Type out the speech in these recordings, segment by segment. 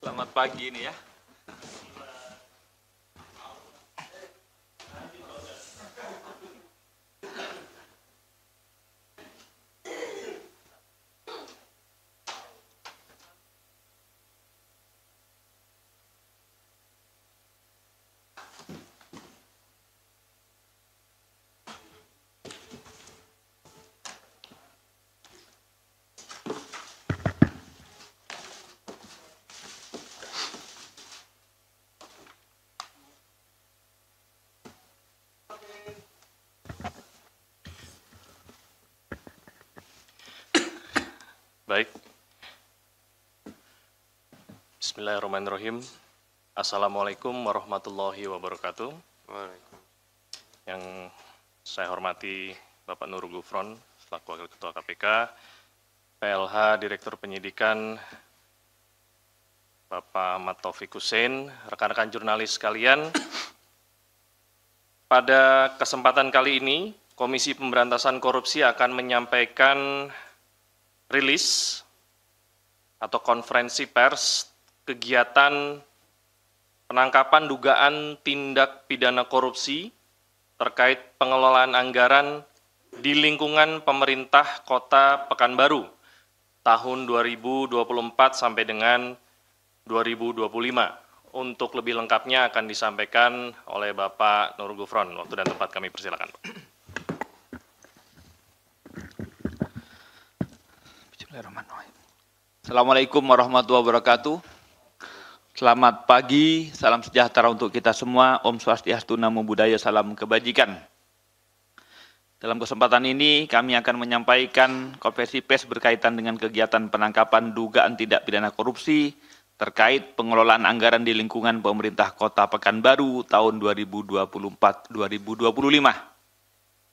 Selamat pagi ini ya. Baik. Bismillahirrahmanirrahim. Assalamualaikum warahmatullahi wabarakatuh. Yang saya hormati Bapak Nur Gufron, selaku Wakil Ketua KPK, PLH Direktur Penyidikan, Bapak Ahmad Taufik Hussein, rekan-rekan jurnalis sekalian. Pada kesempatan kali ini, Komisi Pemberantasan Korupsi akan menyampaikan rilis atau konferensi pers kegiatan penangkapan dugaan tindak pidana korupsi terkait pengelolaan anggaran di lingkungan pemerintah Kota Pekanbaru tahun 2024 sampai dengan 2025. Untuk lebih lengkapnya akan disampaikan oleh Bapak Nur Gufron. Waktu dan tempat kami persilakan. Assalamualaikum warahmatullahi wabarakatuh. Selamat pagi, salam sejahtera untuk kita semua. Om Swastiastu, Namo Buddhaya, salam kebajikan. Dalam kesempatan ini kami akan menyampaikan konferensi pers berkaitan dengan kegiatan penangkapan dugaan tindak pidana korupsi terkait pengelolaan anggaran di lingkungan pemerintah Kota Pekanbaru tahun 2024-2025.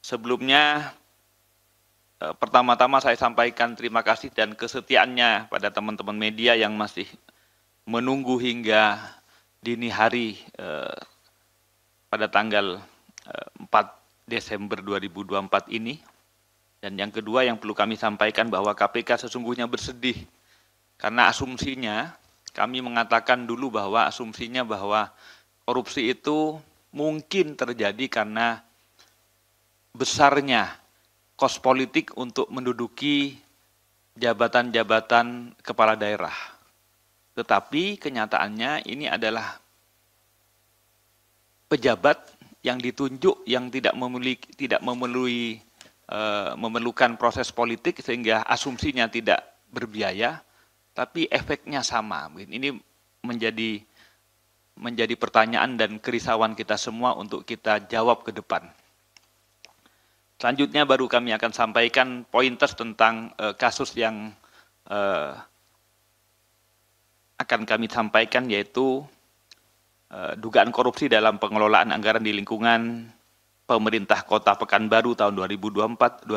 Sebelumnya, pertama-tama saya sampaikan terima kasih dan kesetiaannya pada teman-teman media yang masih menunggu hingga dini hari pada tanggal 4 Desember 2024 ini. Dan yang kedua yang perlu kami sampaikan bahwa KPK sesungguhnya bersedih karena asumsinya, kami mengatakan dulu bahwa asumsinya bahwa korupsi itu mungkin terjadi karena besarnya kos politik untuk menduduki jabatan-jabatan kepala daerah. Tetapi kenyataannya ini adalah pejabat yang ditunjuk yang tidak memerlukan proses politik sehingga asumsinya tidak berbiaya, tapi efeknya sama. Ini menjadi pertanyaan dan kerisauan kita semua untuk kita jawab ke depan. Selanjutnya baru kami akan sampaikan pointers tentang kasus yang akan kami sampaikan, yaitu dugaan korupsi dalam pengelolaan anggaran di lingkungan pemerintah Kota Pekanbaru tahun 2024-2025.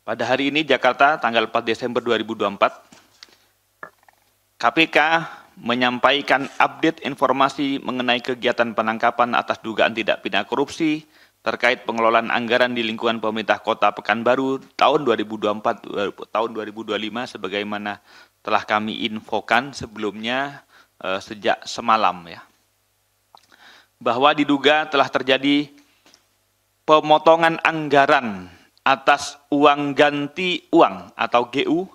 Pada hari ini Jakarta tanggal 4 Desember 2024, KPK menyampaikan update informasi mengenai kegiatan penangkapan atas dugaan tindak pidana korupsi terkait pengelolaan anggaran di lingkungan pemerintah Kota Pekanbaru tahun 2024 tahun 2025 sebagaimana telah kami infokan sebelumnya sejak semalam ya. Bahwa diduga telah terjadi pemotongan anggaran atas uang ganti uang atau GU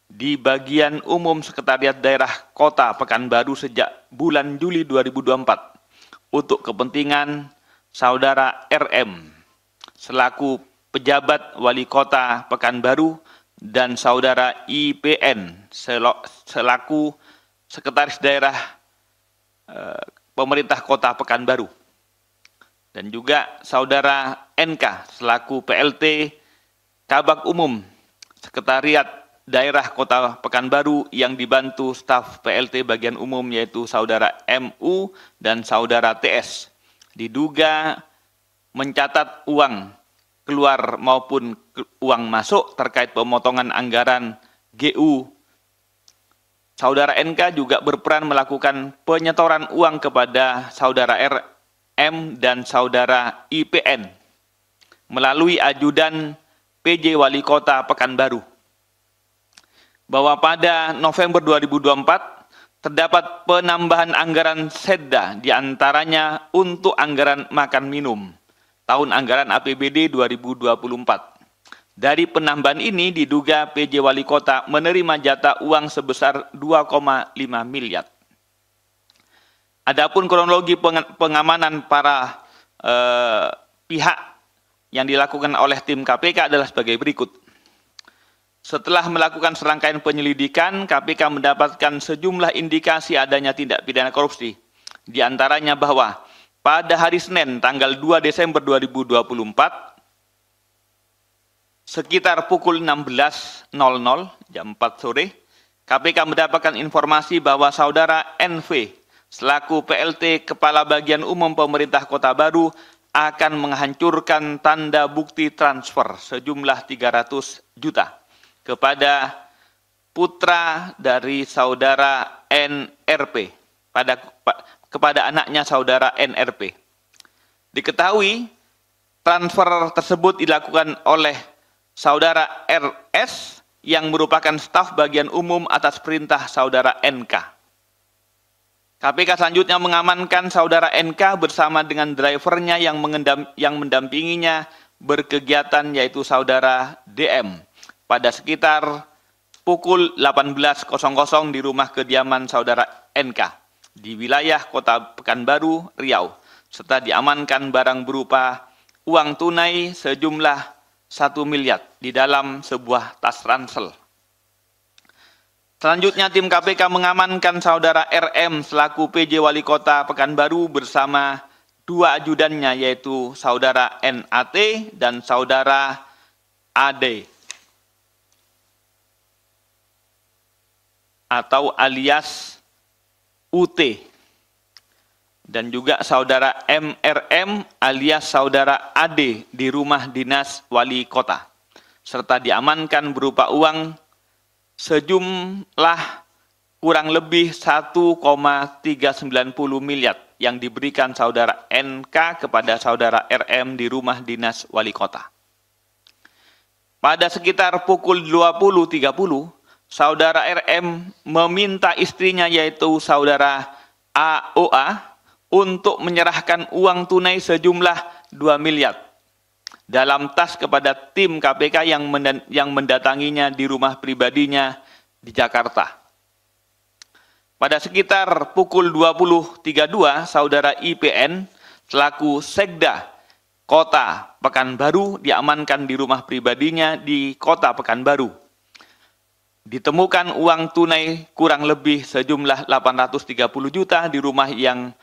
di bagian umum Sekretariat Daerah Kota Pekanbaru sejak bulan Juli 2024 untuk kepentingan Saudara RM selaku pejabat wali kota Pekanbaru dan Saudara IPN selaku sekretaris daerah pemerintah kota Pekanbaru dan juga Saudara NK selaku PLT Kabag Umum Sekretariat Daerah Kota Pekanbaru yang dibantu staf PLT bagian umum yaitu Saudara MU dan Saudara TS. Diduga mencatat uang keluar maupun uang masuk terkait pemotongan anggaran GU. Saudara NK juga berperan melakukan penyetoran uang kepada Saudara RM dan Saudara IPN melalui ajudan PJ Wali Kota Pekanbaru. bahwa pada November 2024 terdapat penambahan anggaran Sedda, diantaranya untuk anggaran makan minum tahun anggaran APBD 2024. Dari penambahan ini diduga PJ Wali Kota menerima jatah uang sebesar 2,5 miliar. Adapun kronologi pengamanan para pihak yang dilakukan oleh tim KPK adalah sebagai berikut. Setelah melakukan serangkaian penyelidikan, KPK mendapatkan sejumlah indikasi adanya tindak pidana korupsi. Di antaranya bahwa pada hari Senin tanggal 2 Desember 2024, sekitar pukul 16.00 jam 4 sore, KPK mendapatkan informasi bahwa saudara NV selaku PLT Kepala Bagian Umum Pemerintah Kota Baru akan menghancurkan tanda bukti transfer sejumlah 300 juta kepada putra dari saudara NRP, kepada anaknya saudara NRP. Diketahui transfer tersebut dilakukan oleh saudara RS yang merupakan staf bagian umum atas perintah saudara NK. KPK selanjutnya mengamankan saudara NK bersama dengan drivernya yang mendampinginya berkegiatan, yaitu saudara DM, pada sekitar pukul 18.00 di rumah kediaman saudara NK di wilayah Kota Pekanbaru, Riau, serta diamankan barang berupa uang tunai sejumlah 1 miliar di dalam sebuah tas ransel. Selanjutnya tim KPK mengamankan saudara RM selaku PJ Wali Kota Pekanbaru bersama 2 ajudannya, yaitu saudara NAT dan saudara AD atau alias UT, dan juga saudara MRM alias saudara AD di rumah dinas wali kota, serta diamankan berupa uang sejumlah kurang lebih 1,390 miliar yang diberikan saudara NK kepada saudara RM di rumah dinas wali kota. Pada sekitar pukul 20.30, saudara RM meminta istrinya, yaitu saudara AOA, untuk menyerahkan uang tunai sejumlah 2 miliar dalam tas kepada tim KPK yang mendatanginya di rumah pribadinya di Jakarta. Pada sekitar pukul 20.32, saudara IPN selaku Sekda Kota Pekanbaru diamankan di rumah pribadinya di Kota Pekanbaru. Ditemukan uang tunai kurang lebih sejumlah 830 juta di rumah yang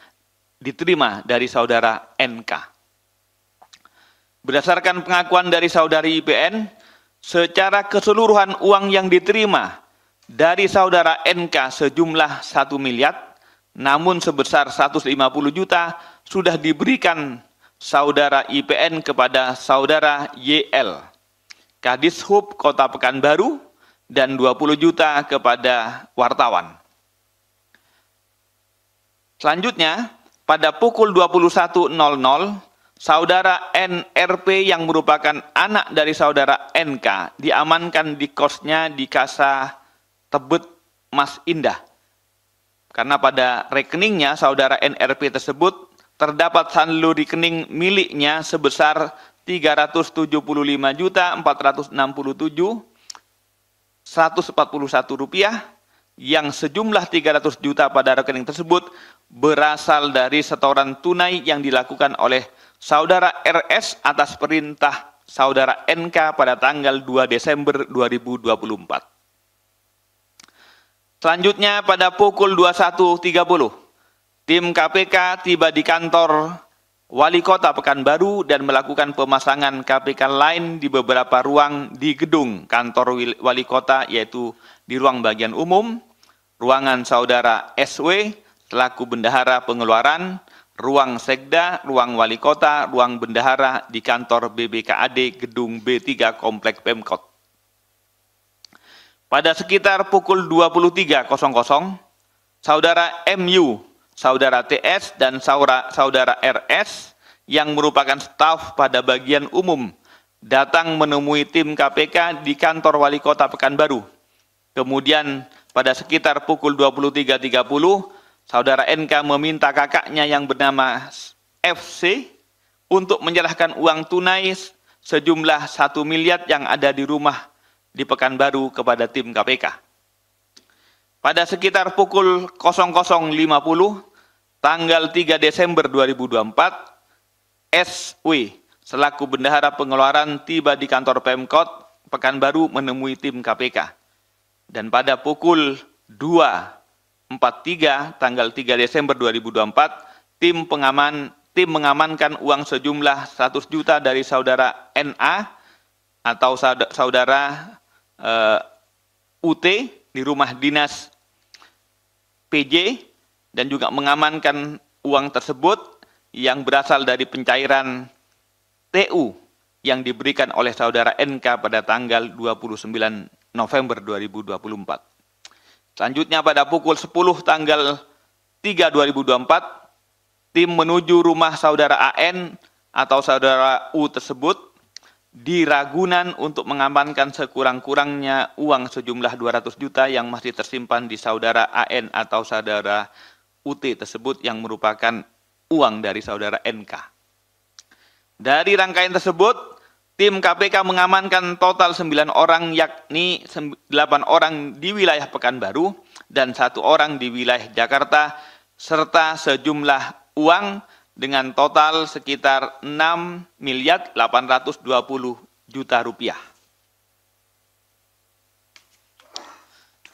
diterima dari saudara NK. Berdasarkan pengakuan dari saudari IPN, secara keseluruhan uang yang diterima dari saudara NK sejumlah 1 miliar, namun sebesar 150 juta sudah diberikan saudara IPN kepada saudara YL, Kadishub Kota Pekanbaru, dan 20 juta kepada wartawan. Selanjutnya, pada pukul 21.00, saudara NRP yang merupakan anak dari saudara NK diamankan di kosnya di Kasa Tebet, Mas Indah. Karena pada rekeningnya saudara NRP tersebut terdapat saldo rekening miliknya sebesar 375.467.141 rupiah, yang sejumlah 300 juta pada rekening tersebut berasal dari setoran tunai yang dilakukan oleh saudara RS atas perintah saudara NK pada tanggal 2 Desember 2024. Selanjutnya pada pukul 21.30, tim KPK tiba di kantor Wali Kota Pekanbaru dan melakukan pemasangan KPK lain di beberapa ruang di gedung kantor Wali Kota, yaitu di ruang bagian umum, ruangan saudara SW selaku bendahara pengeluaran, ruang Sekda, ruang Wali Kota, ruang bendahara di kantor BBKAD gedung B3 Komplek Pemkot. Pada sekitar pukul 23.00, saudara MU, saudara TS, dan saudara RS yang merupakan staf pada bagian umum datang menemui tim KPK di kantor Wali Kota Pekanbaru. Kemudian pada sekitar pukul 23.30, saudara NK meminta kakaknya yang bernama FC untuk menyerahkan uang tunai sejumlah 1 miliar yang ada di rumah di Pekanbaru kepada tim KPK. Pada sekitar pukul 00.50, tanggal 3 Desember 2024, SW selaku bendahara pengeluaran tiba di kantor Pemkot Pekanbaru menemui tim KPK. Dan pada pukul 2.43 tanggal 3 Desember 2024, tim mengamankan uang sejumlah 100 juta dari saudara NA atau saudara UT di rumah dinas PJ, dan juga mengamankan uang tersebut yang berasal dari pencairan TU yang diberikan oleh saudara NK pada tanggal 29 November 2024. Selanjutnya pada pukul 10 tanggal 3 2024, tim menuju rumah saudara AN atau saudara U tersebut di Ragunan untuk mengamankan sekurang-kurangnya uang sejumlah 200 juta yang masih tersimpan di saudara AN atau saudara UT tersebut yang merupakan uang dari saudara NK. Dari rangkaian tersebut, tim KPK mengamankan total 9 orang, yakni 8 orang di wilayah Pekanbaru dan 1 orang di wilayah Jakarta, serta sejumlah uang dengan total sekitar 6.820 juta rupiah.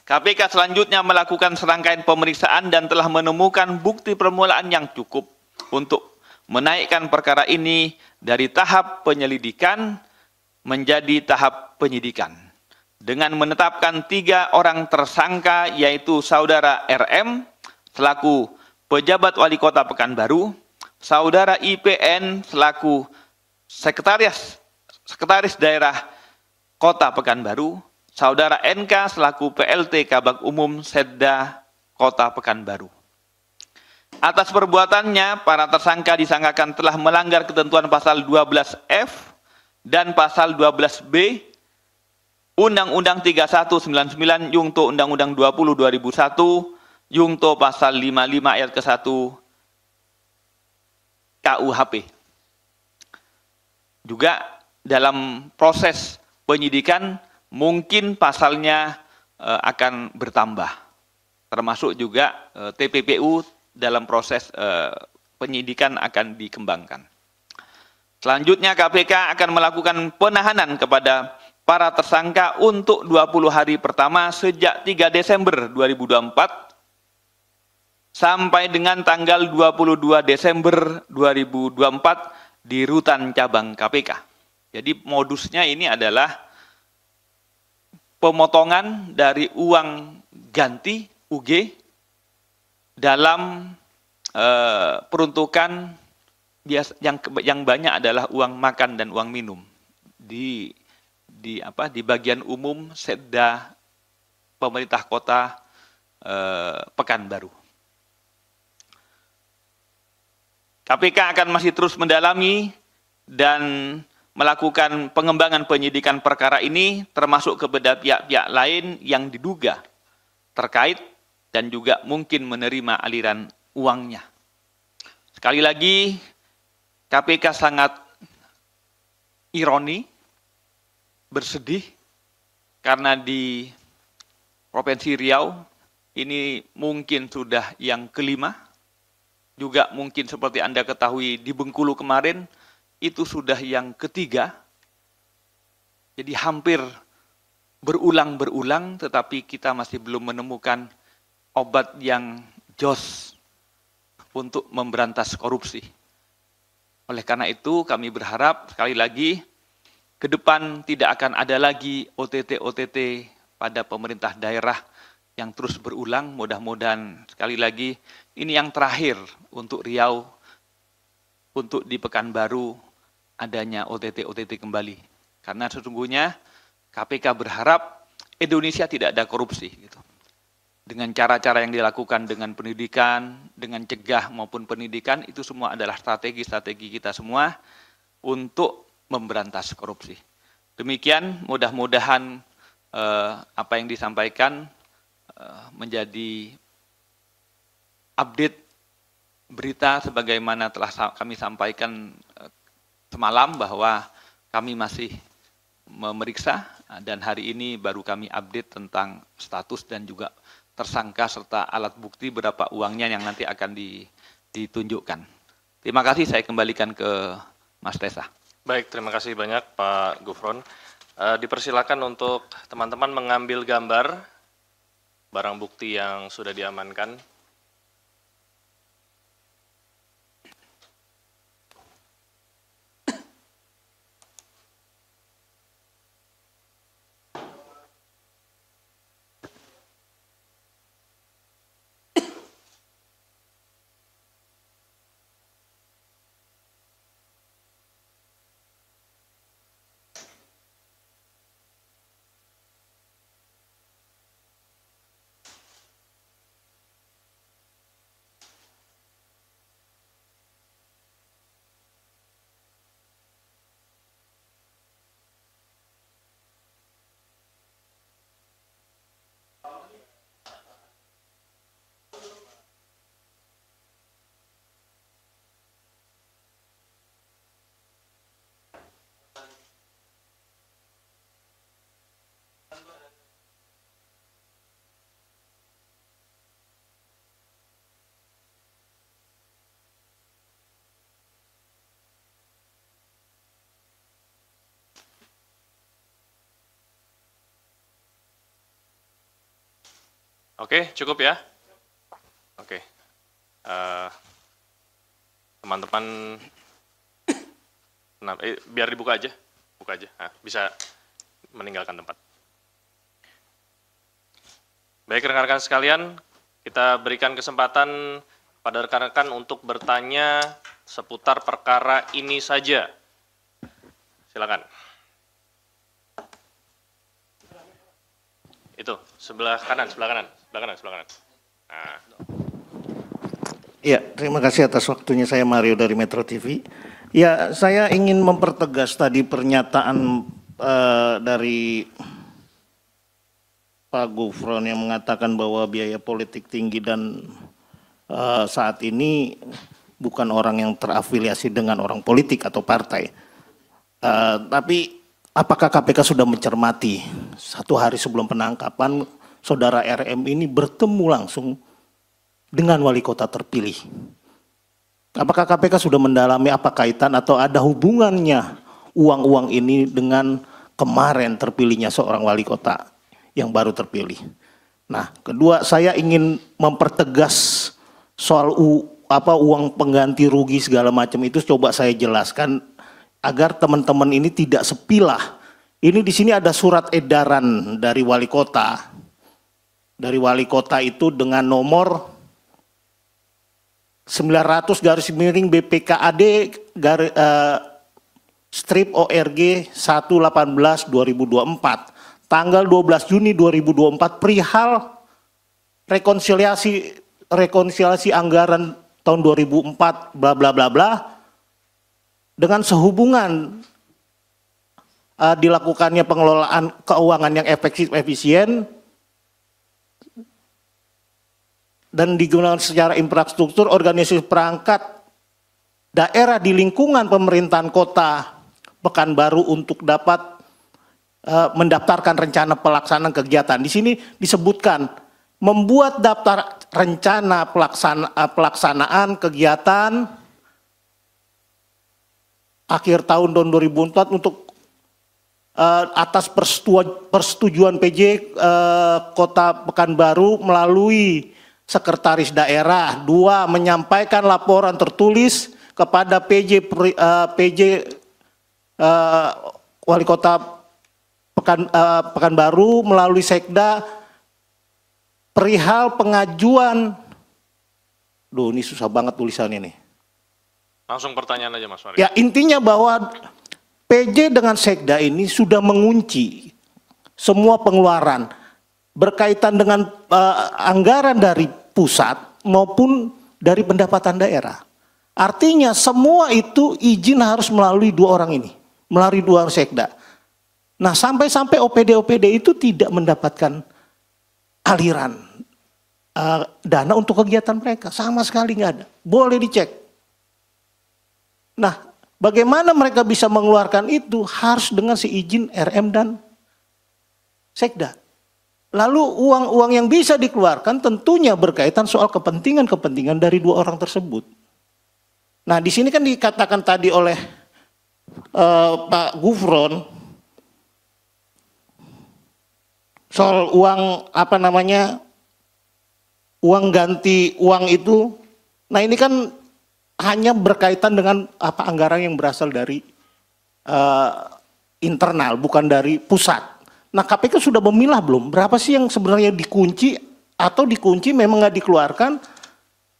KPK selanjutnya melakukan serangkaian pemeriksaan dan telah menemukan bukti permulaan yang cukup untuk menaikkan perkara ini dari tahap penyelidikan menjadi tahap penyidikan, dengan menetapkan 3 orang tersangka, yaitu saudara RM selaku pejabat wali kota Pekanbaru, saudara IPN selaku sekretaris daerah kota Pekanbaru, saudara NK selaku PLT Kabag Umum Setda kota Pekanbaru. Atas perbuatannya, para tersangka disangkakan telah melanggar ketentuan pasal 12F dan pasal 12B Undang-Undang 3199 Yungto Undang-Undang 20 2001 Yungto pasal 55 ayat ke-1 KUHP. Juga dalam proses penyidikan mungkin pasalnya akan bertambah, termasuk juga TPPU dalam proses penyidikan akan dikembangkan. Selanjutnya KPK akan melakukan penahanan kepada para tersangka untuk 20 hari pertama sejak 3 Desember 2024 sampai dengan tanggal 22 Desember 2024 di rutan cabang KPK. Jadi modusnya ini adalah pemotongan dari uang ganti UG dalam peruntukan yang banyak adalah uang makan dan uang minum di bagian umum Setda pemerintah kota Pekanbaru. KPK akan masih terus mendalami dan melakukan pengembangan penyidikan perkara ini, termasuk kepada pihak-pihak lain yang diduga terkait dan juga mungkin menerima aliran uangnya. Sekali lagi, KPK sangat ironi, bersedih, karena di Provinsi Riau ini mungkin sudah yang kelima, juga mungkin seperti Anda ketahui di Bengkulu kemarin itu sudah yang ketiga. Jadi hampir berulang-berulang, tetapi kita masih belum menemukan obat yang jos untuk memberantas korupsi. Oleh karena itu kami berharap sekali lagi ke depan tidak akan ada lagi OTT pada pemerintah daerah yang terus berulang. Mudah-mudahan sekali lagi ini yang terakhir untuk Riau, untuk di Pekanbaru adanya OTT kembali. Karena sesungguhnya KPK berharap Indonesia tidak ada korupsi gitu. Dengan cara-cara yang dilakukan dengan pendidikan, dengan cegah maupun pendidikan, itu semua adalah strategi-strategi kita semua untuk memberantas korupsi. Demikian, mudah-mudahan apa yang disampaikan menjadi update berita sebagaimana telah kami sampaikan semalam bahwa kami masih memeriksa dan hari ini baru kami update tentang status dan juga tersangka serta alat bukti berapa uangnya yang nanti akan ditunjukkan. Terima kasih, saya kembalikan ke Mas Tesa. Baik, terima kasih banyak Pak Gufron. Dipersilakan untuk teman-teman mengambil gambar barang bukti yang sudah diamankan. Oke, cukup ya? Oke. Teman-teman, biar dibuka aja. Buka aja, bisa meninggalkan tempat. Baik rekan-rekan sekalian, kita berikan kesempatan pada rekan-rekan untuk bertanya seputar perkara ini saja. Silakan. Itu, sebelah kanan. Nah. Ya, terima kasih atas waktunya. Saya Mario dari Metro TV. Ya, saya ingin mempertegas tadi pernyataan dari Pak Gufron yang mengatakan bahwa biaya politik tinggi dan saat ini bukan orang yang terafiliasi dengan orang politik atau partai. Tapi apakah KPK sudah mencermati 1 hari sebelum penangkapan saudara RM ini bertemu langsung dengan wali kota terpilih? Apakah KPK sudah mendalami apa kaitan atau ada hubungannya uang-uang ini dengan kemarin terpilihnya seorang wali kota yang baru terpilih? Nah, kedua, saya ingin mempertegas soal uang pengganti rugi segala macam itu, coba saya jelaskan agar teman-teman ini tidak sepilah. Ini di sini ada surat edaran dari wali kota. Dari wali kota itu dengan nomor 900/BPKAD strip ORG 1/18/2024 tanggal 12 Juni 2024 perihal rekonsiliasi anggaran tahun 2004 bla bla bla bla dengan sehubungan dilakukannya pengelolaan keuangan yang efisien dan digunakan secara infrastruktur organisasi perangkat daerah di lingkungan pemerintahan kota Pekanbaru untuk dapat mendaftarkan rencana pelaksanaan kegiatan. Di sini disebutkan membuat daftar rencana pelaksanaan kegiatan akhir tahun 2004 untuk atas persetujuan PJ Kota Pekanbaru melalui Sekretaris Daerah. 2. Menyampaikan laporan tertulis kepada PJ Wali Kota Pekanbaru melalui Sekda perihal pengajuan. Ini susah banget tulisannya nih. Langsung pertanyaan aja Mas Mario. Ya, intinya bahwa PJ dengan Sekda ini sudah mengunci semua pengeluaran berkaitan dengan anggaran dari pusat maupun dari pendapatan daerah. Artinya semua itu izin harus melalui 2 orang ini, melalui 2 Sekda. Nah, sampai-sampai OPD-OPD itu tidak mendapatkan aliran dana untuk kegiatan mereka. Sama sekali nggak ada. Boleh dicek. Nah, bagaimana mereka bisa mengeluarkan itu harus dengan seizin RM dan Sekda. Lalu uang-uang yang bisa dikeluarkan tentunya berkaitan soal kepentingan-kepentingan dari dua orang tersebut. Nah, di sini kan dikatakan tadi oleh Pak Gufron soal uang uang ganti uang itu. Nah, ini kan hanya berkaitan dengan anggaran yang berasal dari internal, bukan dari pusat. Nah, KPK sudah memilah belum? Berapa sih yang sebenarnya dikunci atau dikunci memang nggak dikeluarkan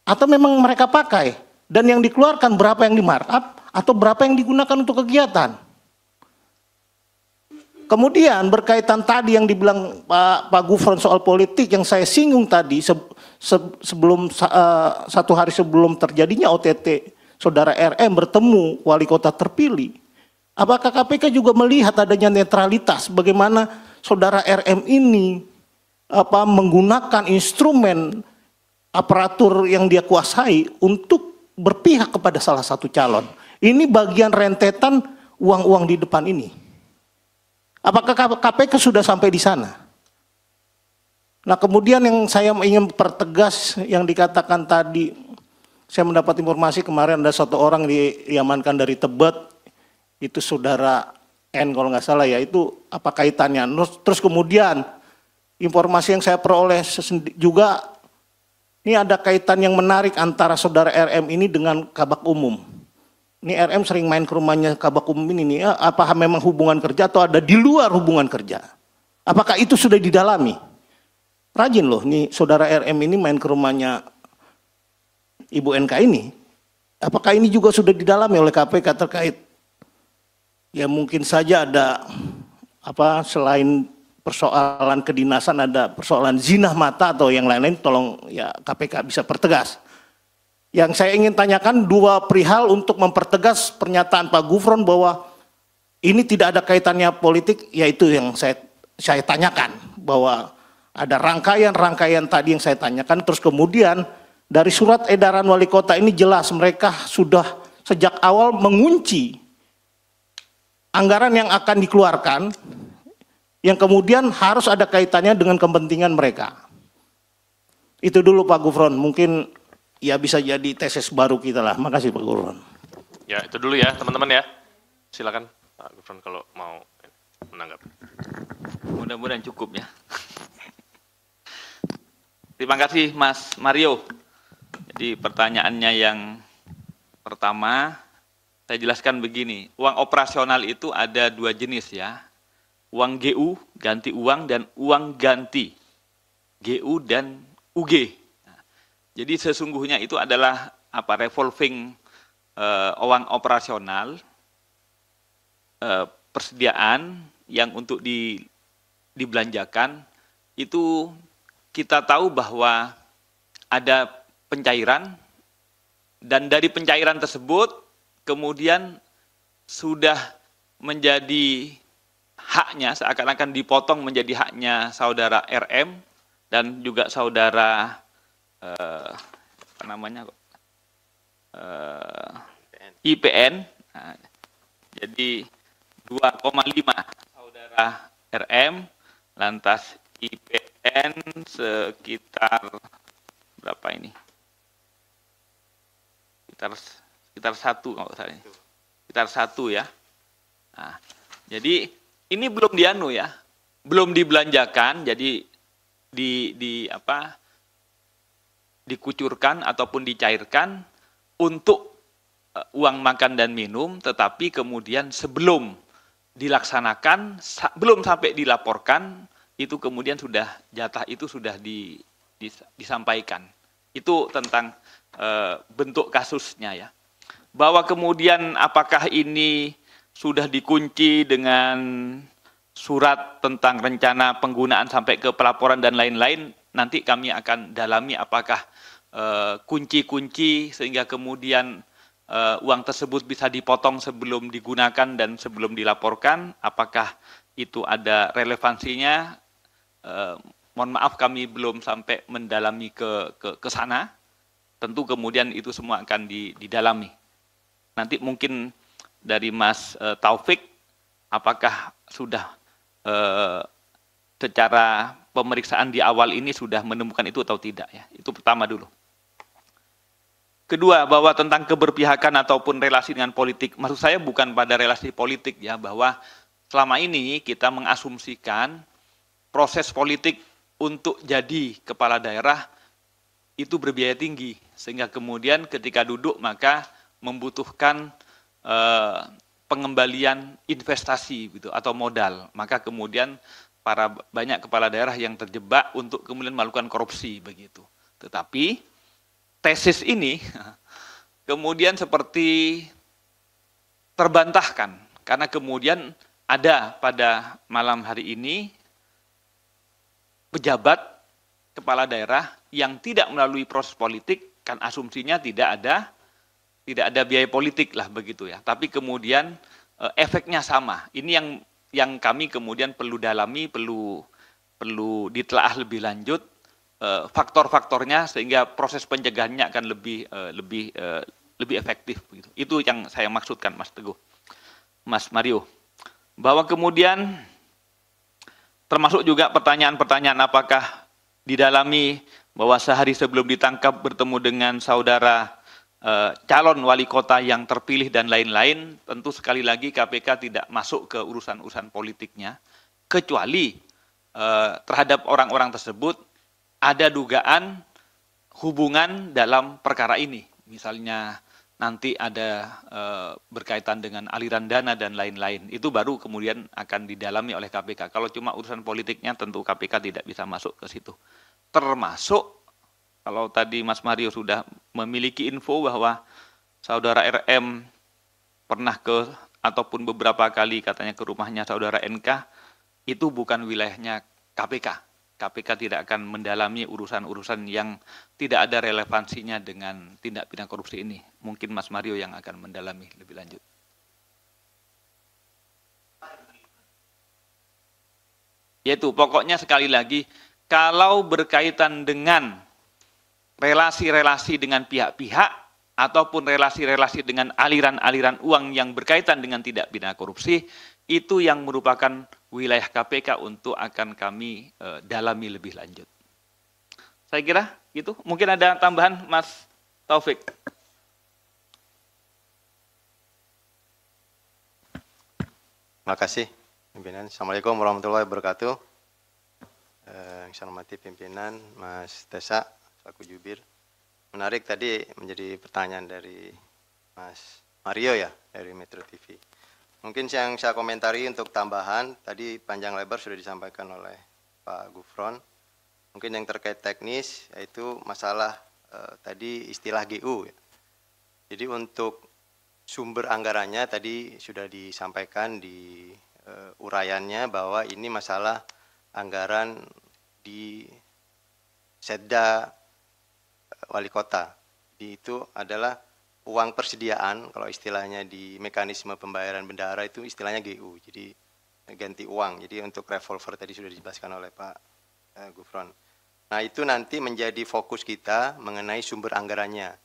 atau memang mereka pakai? Dan yang dikeluarkan berapa yang di markup atau berapa yang digunakan untuk kegiatan? Kemudian berkaitan tadi yang dibilang Pak Gufron soal politik yang saya singgung tadi sebelum satu hari sebelum terjadinya OTT saudara RM bertemu wali kota terpilih. Apakah KPK juga melihat adanya netralitas bagaimana saudara RM ini menggunakan instrumen aparatur yang dia kuasai untuk berpihak kepada salah satu calon. Ini bagian rentetan uang-uang di depan ini. Apakah KPK sudah sampai di sana? Nah, kemudian yang saya ingin pertegas yang dikatakan tadi, saya mendapat informasi kemarin ada satu orang diamankan dari Tebet, itu saudara N kalau nggak salah ya, itu apa kaitannya? Terus kemudian informasi yang saya peroleh juga, ini ada kaitan yang menarik antara saudara RM ini dengan Kabak Umum. Ini RM sering main ke rumahnya Kabak Umum ini nih, apakah memang hubungan kerja atau ada di luar hubungan kerja? Apakah itu sudah didalami? Rajin loh, nih saudara RM ini main ke rumahnya Ibu NK ini. Apakah ini juga sudah didalami oleh KPK terkait? Ya mungkin saja ada selain persoalan kedinasan ada persoalan zina mata atau yang lain-lain, tolong ya KPK bisa pertegas. Yang saya ingin tanyakan dua perihal untuk mempertegas pernyataan Pak Gufron bahwa ini tidak ada kaitannya politik, yaitu yang saya tanyakan bahwa ada rangkaian-rangkaian tadi yang saya tanyakan. Terus kemudian dari surat edaran wali kota ini jelas mereka sudah sejak awal mengunci anggaran yang akan dikeluarkan yang kemudian harus ada kaitannya dengan kepentingan mereka. Itu dulu Pak Gufron, mungkin ya bisa jadi tesis baru kita lah. Makasih Pak Gufron. Ya, itu dulu ya teman-teman ya. Silakan Pak Gufron kalau mau menanggapi. Mudah-mudahan cukup ya. Terima kasih Mas Mario. Jadi pertanyaannya yang pertama, saya jelaskan begini, uang operasional itu ada dua jenis ya. Uang GU, ganti uang, dan uang ganti. GU dan UG. Nah, jadi sesungguhnya itu adalah revolving uang operasional, persediaan yang untuk dibelanjakan, itu kita tahu bahwa ada pencairan, dan dari pencairan tersebut kemudian sudah menjadi haknya, seakan-akan dipotong menjadi haknya saudara RM dan juga saudara IPN. Nah, jadi 2,5 saudara RM, lantas IPN sekitar berapa ini? Sekitar 1 kalau salah. Sekitar 1 ya. Nah, jadi ini belum dianu ya, belum dibelanjakan, jadi dikucurkan ataupun dicairkan untuk uang makan dan minum, tetapi kemudian sebelum dilaksanakan, belum sampai dilaporkan, itu kemudian sudah jatah itu sudah disampaikan. Itu tentang bentuk kasusnya ya. Bahwa kemudian apakah ini sudah dikunci dengan surat tentang rencana penggunaan sampai ke pelaporan dan lain-lain, nanti kami akan dalami apakah kunci-kunci sehingga kemudian uang tersebut bisa dipotong sebelum digunakan dan sebelum dilaporkan, apakah itu ada relevansinya, mohon maaf kami belum sampai mendalami ke sana. Tentu kemudian itu semua akan didalami. Nanti mungkin dari Mas Taufik, apakah sudah secara pemeriksaan di awal ini sudah menemukan itu atau tidak ya? Itu pertama dulu. Kedua, bahwa tentang keberpihakan ataupun relasi dengan politik, maksud saya bukan pada relasi politik ya, bahwa selama ini kita mengasumsikan proses politik untuk jadi kepala daerah itu berbiaya tinggi, sehingga kemudian ketika duduk maka membutuhkan pengembalian investasi gitu atau modal, maka kemudian banyak kepala daerah yang terjebak untuk kemudian melakukan korupsi begitu. Tetapi tesis ini kemudian seperti terbantahkan karena kemudian ada pada malam hari ini pejabat kepala daerah yang tidak melalui proses politik, kan asumsinya tidak ada biaya politik lah begitu ya. Tapi kemudian efeknya sama. Ini yang kami kemudian perlu dalami, perlu ditelaah lebih lanjut faktor-faktornya sehingga proses pencegahannya akan lebih efektif begitu. Itu yang saya maksudkan Mas Teguh. Mas Mario. Bahwa kemudian termasuk juga pertanyaan-pertanyaan apakah didalami bahwa sehari sebelum ditangkap bertemu dengan saudara calon wali kota yang terpilih dan lain-lain, tentu sekali lagi KPK tidak masuk ke urusan-urusan politiknya, kecuali terhadap orang-orang tersebut ada dugaan hubungan dalam perkara ini. Misalnya nanti ada berkaitan dengan aliran dana dan lain-lain. Itu baru kemudian akan didalami oleh KPK. Kalau cuma urusan politiknya tentu KPK tidak bisa masuk ke situ. Termasuk kalau tadi Mas Mario sudah memiliki info bahwa saudara RM pernah ataupun beberapa kali katanya ke rumahnya saudara NK, itu bukan wilayahnya KPK. KPK tidak akan mendalami urusan-urusan yang tidak ada relevansinya dengan tindak pidana korupsi ini. Mungkin Mas Mario yang akan mendalami lebih lanjut. Yaitu pokoknya sekali lagi, kalau berkaitan dengan relasi-relasi dengan pihak-pihak ataupun relasi-relasi dengan aliran-aliran uang yang berkaitan dengan tindak pidana korupsi, itu yang merupakan wilayah KPK untuk akan kami dalami lebih lanjut. Saya kira itu. Mungkin ada tambahan Mas Taufik. Terima kasih pimpinan. Assalamualaikum warahmatullahi wabarakatuh. Yang saya hormati pimpinan Mas Tesa selaku jubir. Menarik tadi menjadi pertanyaan dari Mas Mario ya dari Metro TV. Mungkin yang saya komentari untuk tambahan, tadi panjang lebar sudah disampaikan oleh Pak Gufron. Mungkin yang terkait teknis, yaitu masalah tadi istilah GU. Jadi untuk sumber anggarannya tadi sudah disampaikan di uraiannya bahwa ini masalah anggaran di Setda Wali Kota. Jadi itu adalah uang persediaan, kalau istilahnya di mekanisme pembayaran bendahara itu istilahnya GU, jadi ganti uang. Jadi untuk revolver tadi sudah dijelaskan oleh Pak Gufron. Nah itu nanti menjadi fokus kita mengenai sumber anggarannya.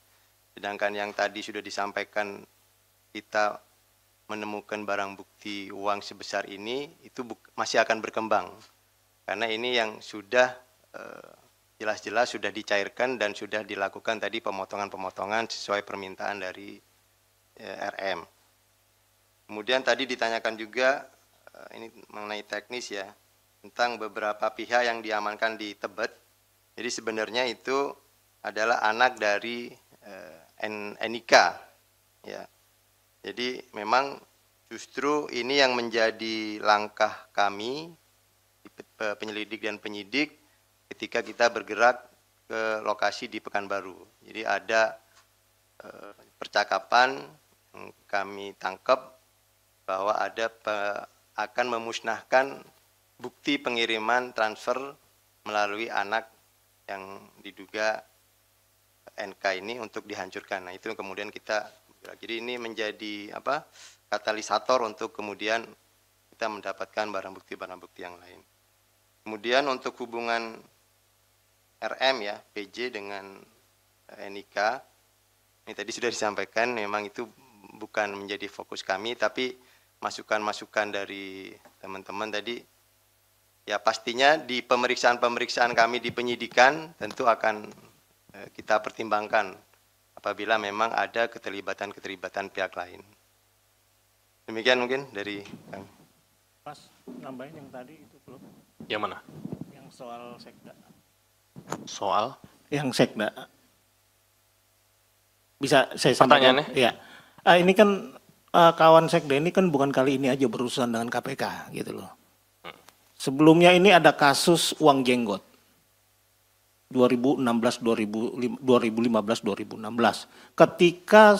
Sedangkan yang tadi sudah disampaikan kita menemukan barang bukti uang sebesar ini, itu masih akan berkembang. Karena ini yang sudah jelas-jelas sudah dicairkan dan sudah dilakukan tadi pemotongan-pemotongan sesuai permintaan dari RM. Kemudian tadi ditanyakan juga, ini mengenai teknis ya, tentang beberapa pihak yang diamankan di Tebet. Jadi sebenarnya itu adalah anak dari NIK. Ya. Jadi memang justru ini yang menjadi langkah kami, penyelidik dan penyidik, ketika kita bergerak ke lokasi di Pekanbaru. Jadi ada percakapan kami tangkap bahwa ada akan memusnahkan bukti pengiriman transfer melalui anak yang diduga NK ini untuk dihancurkan. Nah itu kemudian kita, jadi ini menjadi katalisator untuk kemudian kita mendapatkan barang bukti yang lain. Kemudian untuk hubungan RM ya, PJ dengan NIK, ini tadi sudah disampaikan, memang itu bukan menjadi fokus kami, tapi masukan-masukan dari teman-teman tadi, ya pastinya di pemeriksaan-pemeriksaan kami di penyidikan tentu akan kita pertimbangkan apabila memang ada keterlibatan pihak lain. Demikian mungkin dari kami. Mas, nambahin yang tadi itu belum? Yang mana? Yang soal sekda. Soal? Yang sekda. Bisa saya sampaikan? Pertanyaannya? Iya. Ini kan kawan sekda ini kan bukan kali ini aja berurusan dengan KPK gitu loh. Sebelumnya ini ada kasus uang jenggot. 2015 2016. Ketika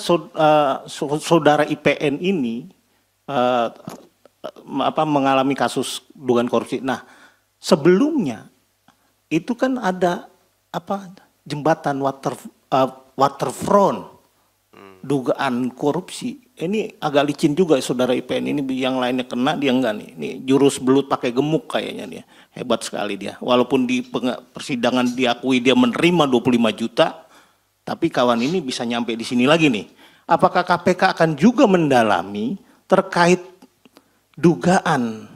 saudara IPN ini mengalami kasus dugaan korupsi. Nah, sebelumnya itu kan ada jembatan waterfront dugaan korupsi. Ini agak licin juga saudara IPN ini, yang lainnya kena dia enggak nih. Ini jurus belut pakai gemuk kayaknya dia. Hebat sekali dia. Walaupun di persidangan diakui dia menerima 25 juta, tapi kawan ini bisa nyampe di sini lagi nih. Apakah KPK akan juga mendalami terkait dugaan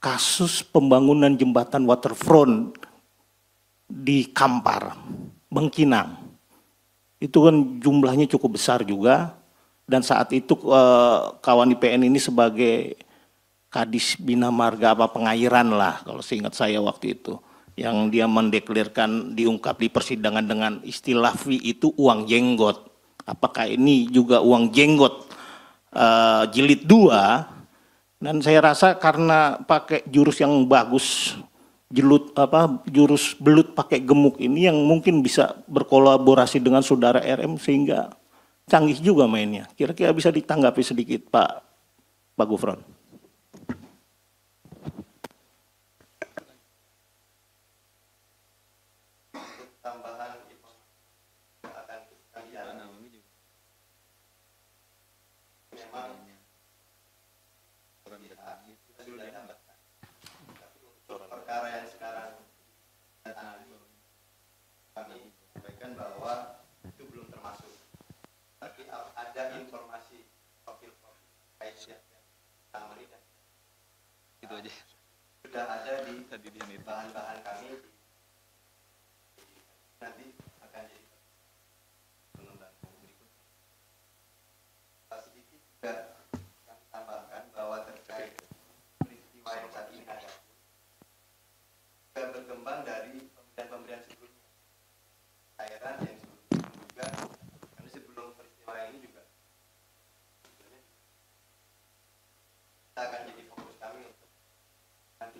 kasus pembangunan jembatan waterfront di Kampar, Bengkinang? Itu kan jumlahnya cukup besar juga, dan saat itu kawan IPN ini sebagai Kadis Bina Marga pengairan lah kalau seingat saya waktu itu, yang dia mendeklarasikan diungkap di persidangan dengan istilah fee itu uang jenggot. Apakah ini juga uang jenggot jilid 2? Dan saya rasa karena pakai jurus yang bagus, jurus belut pakai gemuk ini yang mungkin bisa berkolaborasi dengan saudara RM sehingga canggih juga mainnya. Kira-kira bisa ditanggapi sedikit Pak Gufron. Perkara yang sekarang kami sampaikan bahwa itu belum termasuk. Tapi ada informasi profil kaisnya itu aja sudah ada di bahan-bahan kami, nanti akan jadi pengembangan berikutnya. Sedikit juga kami tambahkan bahwa terkait peristiwa yang saat ini ada juga berkembang dari pemberian sebelumnya, cairan yang sebelumnya juga, karena sebelum peristiwa ini juga kita akan jadi fokus kami untuk nanti.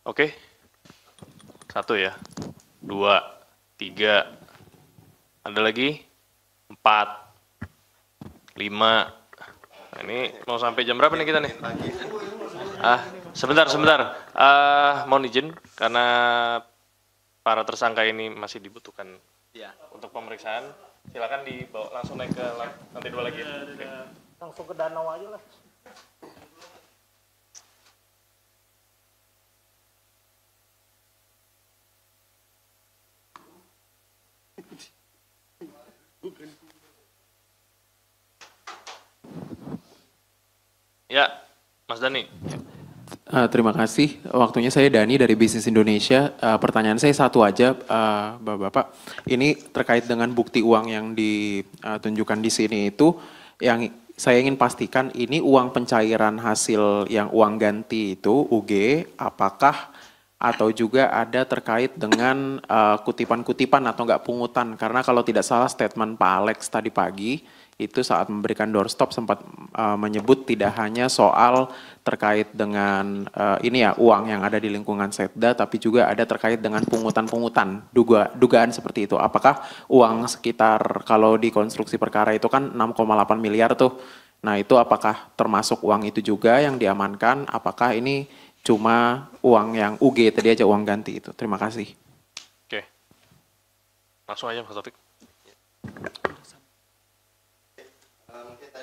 Oke. 1 ya. 2, 3. Ada lagi? 4, 5. Nah, ini mau sampai jam berapa nih kita nih? Sebentar. Mohon izin karena para tersangka ini masih dibutuhkan untuk pemeriksaan. Silakan dibawa langsung naik ke lantai 2 lagi. Langsung ke danau aja lah. Ya, Mas Dani. Terima kasih. Waktunya saya Dani dari Bisnis Indonesia. Pertanyaan saya satu aja, Bapak. Ini terkait dengan bukti uang yang ditunjukkan di sini itu, yang saya ingin pastikan ini uang pencairan hasil yang uang ganti itu UG, apakah atau juga ada terkait dengan kutipan-kutipan atau enggak pungutan? Karena kalau tidak salah statement Pak Alex tadi pagi itu saat memberikan doorstop sempat menyebut tidak hanya soal terkait dengan ini ya uang yang ada di lingkungan Setda, tapi juga ada terkait dengan pungutan-pungutan, dugaan seperti itu. Apakah uang sekitar kalau di konstruksi perkara itu kan 6,8 miliar tuh, nah itu apakah termasuk uang itu juga yang diamankan? Apakah ini cuma uang yang UG tadi aja uang ganti itu? Terima kasih. Oke, langsung aja Mas Taufik.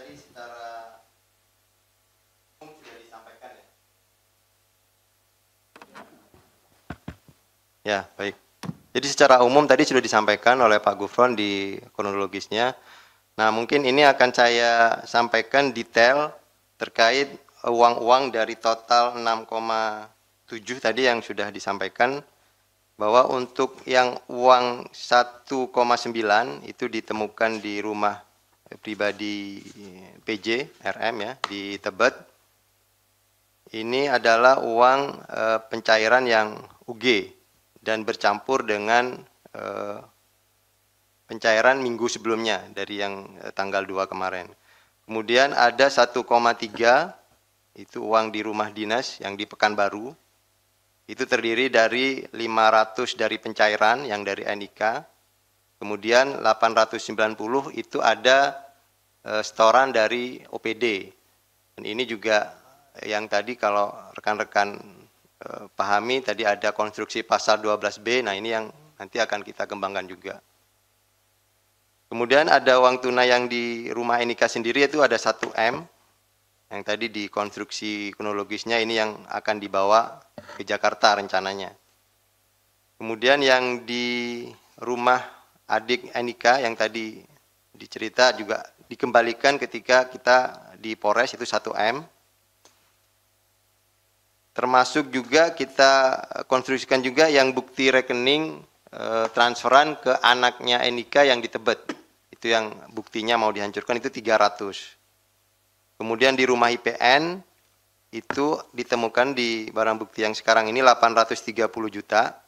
tadi secara umum sudah disampaikan ya. Ya, baik. Jadi secara umum tadi sudah disampaikan oleh Pak Gufron di kronologisnya. Nah, mungkin ini akan saya sampaikan detail terkait uang-uang dari total 6,7 tadi yang sudah disampaikan, bahwa untuk yang uang 1,9 itu ditemukan di rumah pribadi PJ RM ya di Tebet. Ini adalah uang pencairan yang UG dan bercampur dengan pencairan minggu sebelumnya dari yang tanggal 2 kemarin. Kemudian ada 1,3 itu uang di rumah dinas yang di Pekanbaru. Itu terdiri dari 500 dari pencairan yang dari NIK. Kemudian 890 itu ada setoran dari OPD. Dan ini juga yang tadi kalau rekan-rekan pahami tadi ada konstruksi pasal 12B. Nah, ini yang nanti akan kita kembangkan juga. Kemudian ada uang tunai yang di rumah NIK sendiri itu ada 1M. Yang tadi di konstruksi kronologisnya ini yang akan dibawa ke Jakarta rencananya. Kemudian yang di rumah adik NIK yang tadi dicerita juga dikembalikan ketika kita di Polres itu 1M. Termasuk juga kita konstruksikan juga yang bukti rekening transferan ke anaknya NIK yang di Tebet. Itu yang buktinya mau dihancurkan itu 300. Kemudian di rumah IPN itu ditemukan di barang bukti yang sekarang ini 830 juta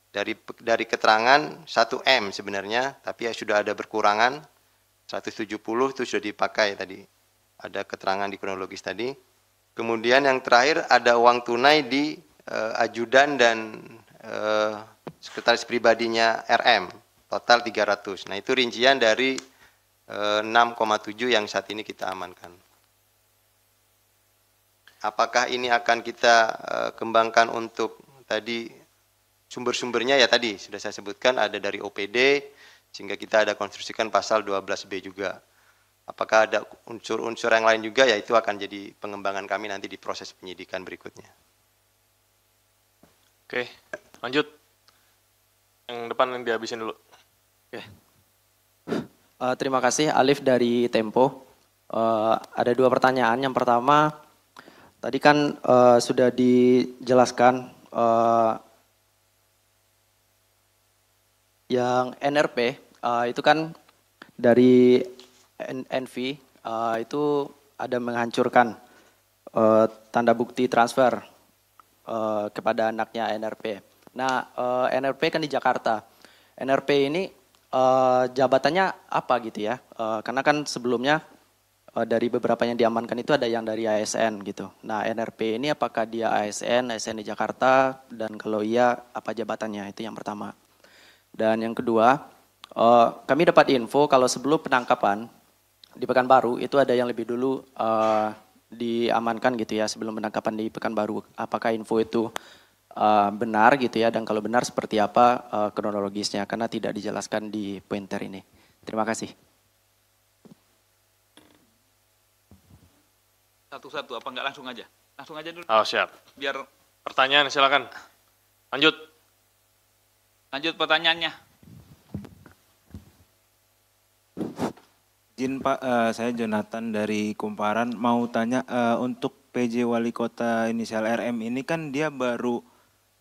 dari keterangan 1M sebenarnya, tapi ya sudah ada berkurangan 170 itu sudah dipakai tadi. Ada keterangan di kronologis tadi. Kemudian yang terakhir ada uang tunai di ajudan dan sekretaris pribadinya RM, total 300. Nah, itu rincian dari 6,7 yang saat ini kita amankan. Apakah ini akan kita kembangkan untuk tadi sumber-sumbernya ya tadi sudah saya sebutkan ada dari OPD sehingga kita ada konstruksikan pasal 12B juga. Apakah ada unsur-unsur yang lain juga ya itu akan jadi pengembangan kami nanti di proses penyidikan berikutnya. Oke, lanjut. Yang depan yang dihabisin dulu. Oke. Terima kasih Alif dari Tempo. Ada dua pertanyaan. Yang pertama, tadi kan sudah dijelaskan yang NRP itu kan dari NV itu ada menghancurkan tanda bukti transfer kepada anaknya NRP. Nah, NRP kan di Jakarta. NRP ini jabatannya apa gitu ya? Karena kan sebelumnya dari beberapa yang diamankan itu ada yang dari ASN gitu. Nah, NRP ini apakah dia ASN di Jakarta, dan kalau iya apa jabatannya, itu yang pertama. Dan yang kedua, kami dapat info kalau sebelum penangkapan di Pekanbaru itu ada yang lebih dulu diamankan gitu ya sebelum penangkapan di Pekanbaru. Apakah info itu benar gitu ya, dan kalau benar seperti apa kronologisnya, karena tidak dijelaskan di pointer ini. Terima kasih. Satu-satu, apa enggak langsung aja? Langsung aja dulu. Oh, siap. Biar Pertanyaan silakan. Lanjut. lanjut pertanyaannya. Izin Pak, saya Jonathan dari Kumparan, mau tanya untuk PJ Wali Kota inisial RM ini kan dia baru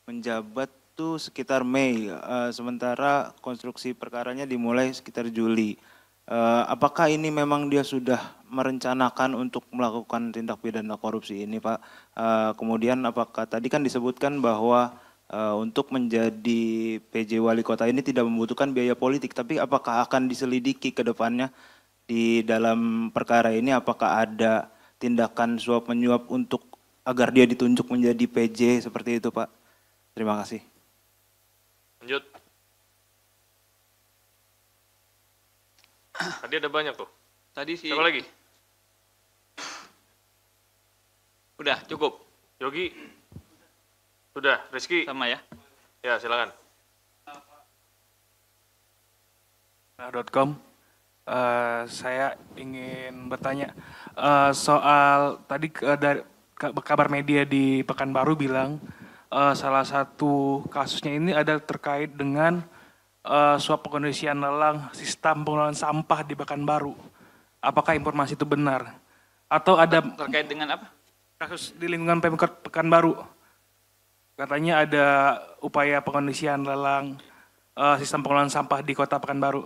menjabat tuh sekitar Mei, sementara konstruksi perkaranya dimulai sekitar Juli. Apakah ini memang dia sudah merencanakan untuk melakukan tindak pidana korupsi ini Pak? Kemudian apakah tadi kan disebutkan bahwa untuk menjadi PJ Wali Kota ini tidak membutuhkan biaya politik, tapi apakah akan diselidiki ke depannya di dalam perkara ini, apakah ada tindakan suap menyuap untuk agar dia ditunjuk menjadi PJ seperti itu Pak? Terima kasih. Lanjut. Tadi ada banyak tuh. Tadi sih. Siapa lagi? Udah, cukup. Yogi? Sudah. Rizky? Sama ya. Ya, silakan. .com. Saya ingin bertanya soal tadi dari kabar media di Pekanbaru bilang salah satu kasusnya ini ada terkait dengan suap pengondisian lelang sistem pengelolaan sampah di Pekanbaru. Apakah informasi itu benar? Atau ada Terkait dengan apa? kasus di lingkungan Pemkot Pekanbaru? Katanya ada upaya pengondisian lelang sistem pengelolaan sampah di Kota Pekanbaru.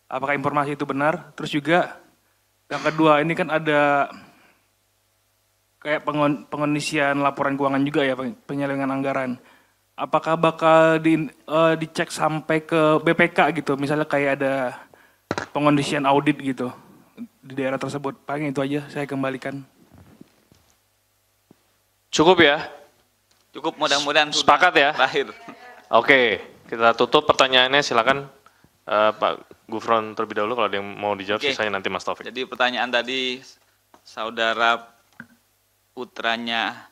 Apakah informasi itu benar? Terus juga yang kedua, ini kan ada kayak pengondisian laporan keuangan juga ya, penyelewengan anggaran. Apakah bakal dicek sampai ke BPK gitu, misalnya kayak ada pengondisian audit gitu di daerah tersebut? Paling itu aja, saya kembalikan. Cukup ya? Cukup, mudah-mudahan sudah Sepakat ya? terakhir. Oke, kita tutup pertanyaannya, silakan Pak Gufron terlebih dahulu kalau ada yang mau dijawab, Oke. sisanya nanti Mas Taufik. Jadi pertanyaan tadi saudara putranya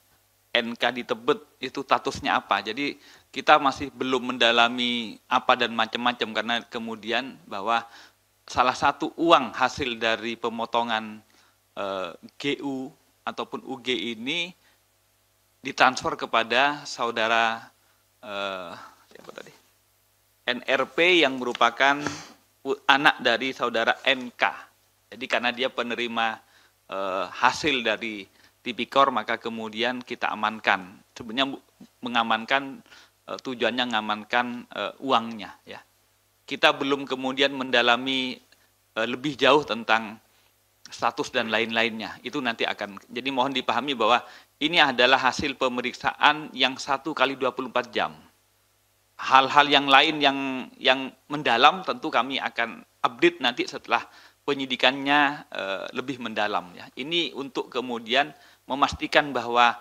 NK di Tebet itu statusnya apa? Jadi kita masih belum mendalami apa dan macam-macam karena kemudian bahwa salah satu uang hasil dari pemotongan GU ataupun UG ini ditransfer kepada saudara siapa tadi? NRP yang merupakan anak dari saudara NK. Jadi karena dia penerima hasil dari Tipikor, maka kemudian kita amankan. Sebenarnya mengamankan tujuannya mengamankan uangnya. Ya. Kita belum kemudian mendalami lebih jauh tentang status dan lain-lainnya. Itu nanti akan. Jadi mohon dipahami bahwa ini adalah hasil pemeriksaan yang 1 kali 24 jam. Hal-hal yang lain yang mendalam tentu kami akan update nanti setelah penyidikannya lebih mendalam ya. Ini untuk kemudian memastikan bahwa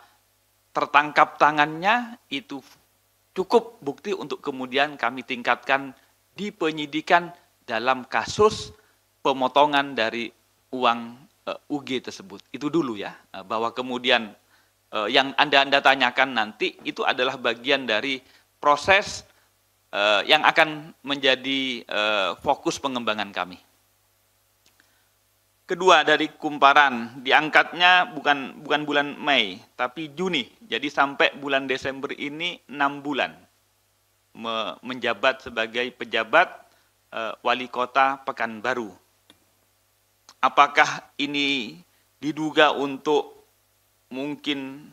tertangkap tangannya itu cukup bukti untuk kemudian kami tingkatkan di penyidikan dalam kasus pemotongan dari uang UG tersebut. Itu dulu ya, bahwa kemudian yang Anda tanyakan nanti itu adalah bagian dari proses yang akan menjadi fokus pengembangan kami. Kedua, dari Kumparan, diangkatnya bukan bulan Mei, tapi Juni. Jadi sampai bulan Desember ini 6 bulan menjabat sebagai pejabat wali kota Pekanbaru. Apakah ini diduga untuk mungkin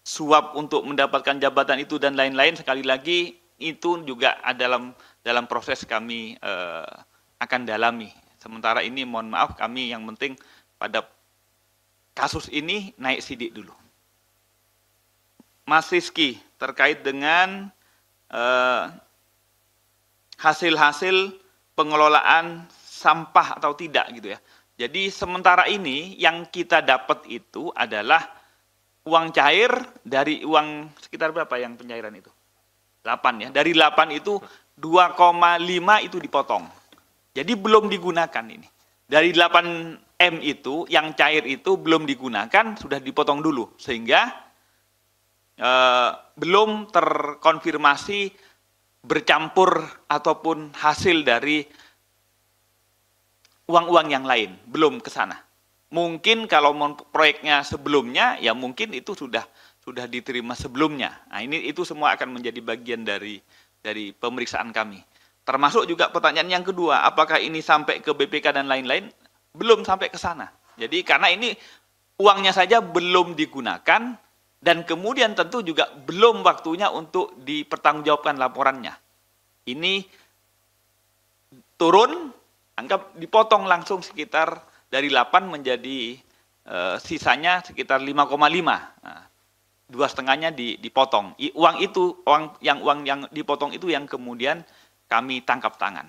suap untuk mendapatkan jabatan itu dan lain-lain? Sekali lagi itu juga dalam proses kami akan dalami. Sementara ini mohon maaf kami yang penting pada kasus ini naik sidik dulu. Mas Rizky terkait dengan hasil-hasil pengelolaan sampah atau tidak gitu ya. Jadi sementara ini yang kita dapat itu adalah uang cair dari uang sekitar berapa yang pencairan itu? 8 ya. Dari 8 itu 2,5 itu dipotong. Jadi belum digunakan ini. Dari 8M itu, yang cair itu belum digunakan, sudah dipotong dulu. Sehingga belum terkonfirmasi bercampur ataupun hasil dari uang-uang yang lain. Belum ke sana. Mungkin kalau proyeknya sebelumnya, ya mungkin itu sudah diterima sebelumnya. Nah, itu semua akan menjadi bagian dari pemeriksaan kami. Termasuk juga pertanyaan yang kedua, apakah ini sampai ke BPK dan lain-lain? Belum sampai ke sana. Jadi karena ini uangnya saja belum digunakan dan kemudian tentu juga belum waktunya untuk dipertanggungjawabkan laporannya. Ini turun, anggap dipotong langsung sekitar dari 8 menjadi sisanya sekitar 5,5. Nah, 2,5-nya dipotong. Uang yang dipotong itu yang kemudian kami tangkap tangan.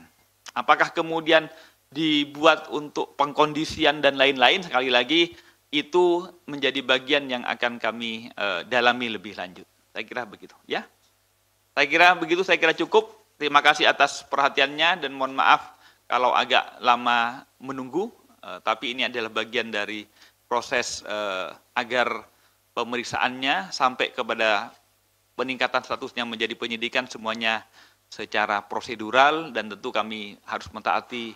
Apakah kemudian dibuat untuk pengkondisian dan lain-lain? Sekali lagi itu menjadi bagian yang akan kami dalami lebih lanjut. Saya kira begitu, ya. Saya kira begitu. Saya kira cukup. Terima kasih atas perhatiannya dan mohon maaf kalau agak lama menunggu. Tapi ini adalah bagian dari proses agar pemeriksaannya sampai kepada peningkatan statusnya menjadi penyidikan semuanya secara prosedural dan tentu kami harus mentaati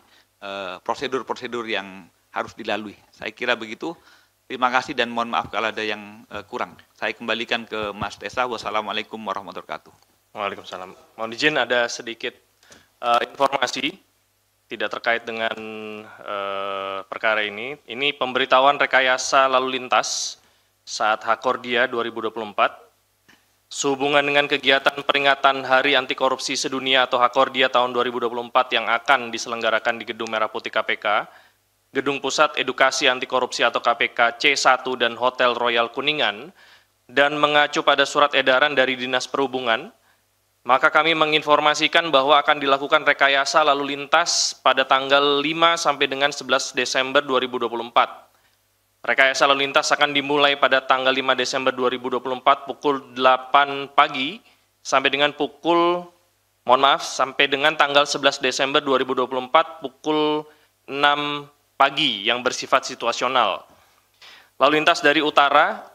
prosedur-prosedur yang harus dilalui. Saya kira begitu. Terima kasih dan mohon maaf kalau ada yang kurang. Saya kembalikan ke Mas Tessa. Wassalamualaikum warahmatullahi wabarakatuh. Waalaikumsalam. Mohon izin ada sedikit informasi tidak terkait dengan perkara ini. Ini pemberitahuan rekayasa lalu lintas saat Hakordia 2024 sehubungan dengan kegiatan peringatan Hari Anti Korupsi Sedunia atau Hakordia tahun 2024 yang akan diselenggarakan di Gedung Merah Putih KPK, Gedung Pusat Edukasi Anti Korupsi atau KPK C1 dan Hotel Royal Kuningan, dan mengacu pada surat edaran dari Dinas Perhubungan, maka kami menginformasikan bahwa akan dilakukan rekayasa lalu lintas pada tanggal 5 sampai dengan 11 Desember 2024. Rekayasa lalu lintas akan dimulai pada tanggal 5 Desember 2024 pukul 8 pagi sampai dengan sampai dengan tanggal 11 Desember 2024 pukul 6 pagi yang bersifat situasional. Lalu lintas dari utara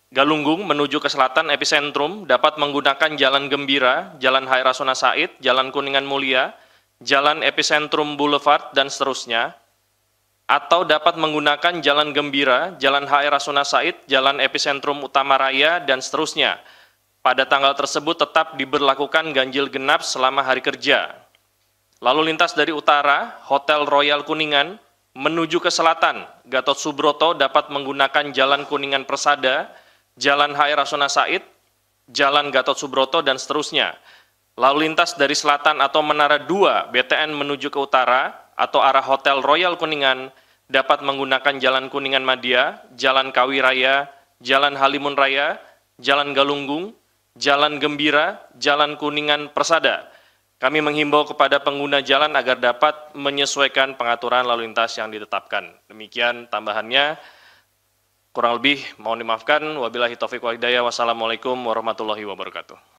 Galunggung menuju ke selatan epicentrum dapat menggunakan Jalan Gembira, Jalan Hai Rasuna Said, Jalan Kuningan Mulia, Jalan Epicentrum Boulevard, dan seterusnya, atau dapat menggunakan Jalan Gembira, Jalan Hai Rasuna Said, Jalan Epicentrum Utama Raya, dan seterusnya. Pada tanggal tersebut tetap diberlakukan ganjil genap selama hari kerja. Lalu lintas dari utara, Hotel Royal Kuningan, menuju ke selatan, Gatot Subroto dapat menggunakan Jalan Kuningan Persada, Jalan Hai Rasuna Said, Jalan Gatot Subroto, dan seterusnya. Lalu lintas dari selatan atau Menara 2, BTN menuju ke utara, atau arah Hotel Royal Kuningan, dapat menggunakan Jalan Kuningan Madia, Jalan Kawi Raya, Jalan Halimun Raya, Jalan Galunggung, Jalan Gembira, Jalan Kuningan Persada. Kami menghimbau kepada pengguna jalan agar dapat menyesuaikan pengaturan lalu lintas yang ditetapkan. Demikian tambahannya. Kurang lebih mohon dimaafkan. Wabillahi taufiq wal hidayah. Wassalamualaikum warahmatullahi wabarakatuh.